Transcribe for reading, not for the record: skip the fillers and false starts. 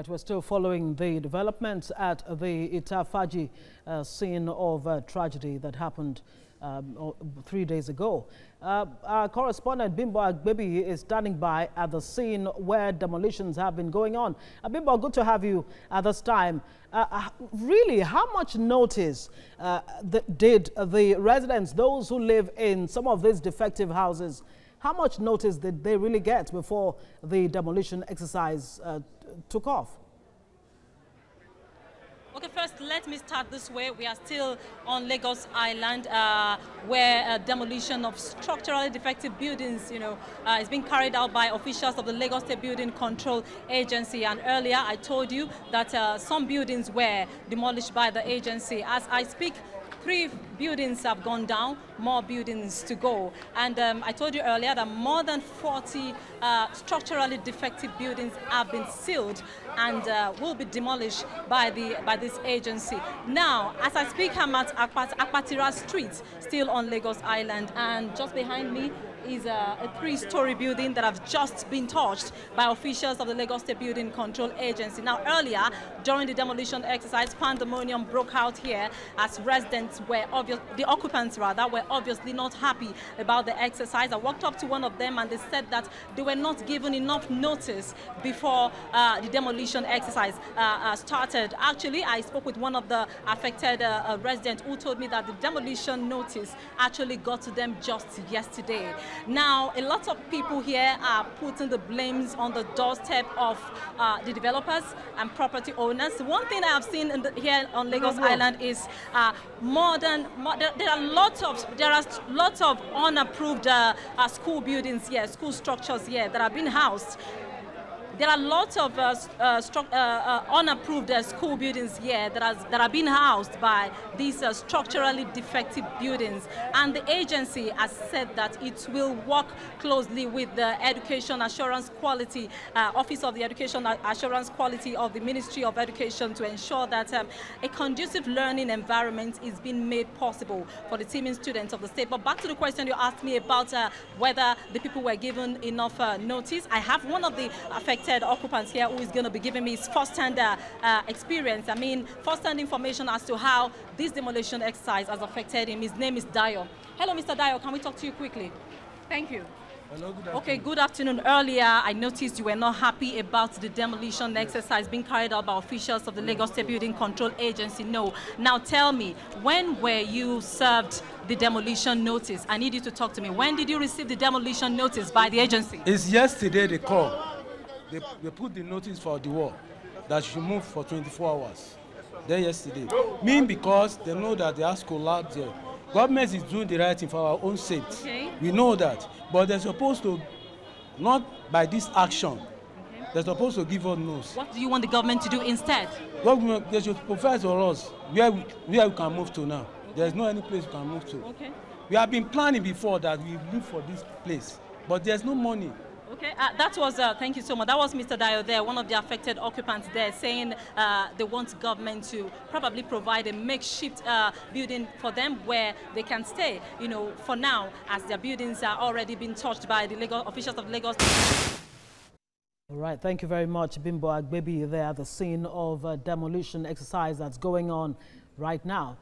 We're still following the developments at the Itafaji scene of tragedy that happened 3 days ago. Our correspondent Bimbo Agbebi is standing by at the scene where demolitions have been going on. Bimbo, good to have you at this time. Really, how much notice did the residents, those who live in some of these defective houses, how much notice did they really get before the demolition exercise took off? Okay, first, let me start this way. We are still on Lagos Island, where demolition of structurally defective buildings, is being carried out by officials of the Lagos State Building Control Agency. And earlier, I told you that some buildings were demolished by the agency. As I speak, 3 buildings have gone down, more buildings to go. And I told you earlier that more than 40 structurally defective buildings have been sealed and will be demolished by this agency. Now, as I speak, I'm at Akpatira Street, still on Lagos Island, and just behind me is a 3-story building that have just been touched by officials of the Lagos State Building Control Agency. Now, earlier, during the demolition exercise, pandemonium broke out here as residents were the occupants rather, were obviously not happy about the exercise. I walked up to one of them and they said that they were not given enough notice before the demolition exercise started. Actually, I spoke with one of the affected residents who told me that the demolition notice actually got to them just yesterday. Now, a lot of people here are putting the blames on the doorstep of the developers and property owners. One thing I have seen here on Lagos Island is there are lots of unapproved school buildings here, school structures here that have been housed. There are lots of unapproved school buildings here that are being housed by these structurally defective buildings. And the agency has said that it will work closely with the Education Assurance Quality, Office of the Education Assurance Quality of the Ministry of Education to ensure that a conducive learning environment is being made possible for the teeming students of the state. But back to the question you asked me about whether the people were given enough notice. I have one of the affected occupants here who is going to be giving me his first-hand experience. I mean, first-hand information as to how this demolition exercise has affected him. His name is Dayo. Hello, Mr. Dayo. Can we talk to you quickly? Thank you. Hello, good afternoon. Okay, good afternoon. Earlier, I noticed you were not happy about the demolition exercise being carried out by officials of the Lagos State Building Control Agency. No. Now tell me, when were you served the demolition notice? I need you to talk to me. When did you receive the demolition notice by the agency? It's yesterday they called. They put the notice for the wall that should move for 24 hours. Then yesterday. Because they know that they have collapsed there. Government is doing the right thing for our own sake. Okay. We know that. But they're supposed to, not by this action, they're supposed to give us notice. What do you want the government to do instead? Government, they should provide for us where we can move to now. There's no any place we can move to. Okay. We have been planning before that we live for this place, but there's no money. Okay, that was, thank you so much. That was Mr. Dayo there, one of the affected occupants there, saying they want government to probably provide a makeshift building for them where they can stay, for now, as their buildings are already being touched by the officials of Lagos. All right, thank you very much, Bimbo Agbebi there at the scene of a demolition exercise that's going on right now.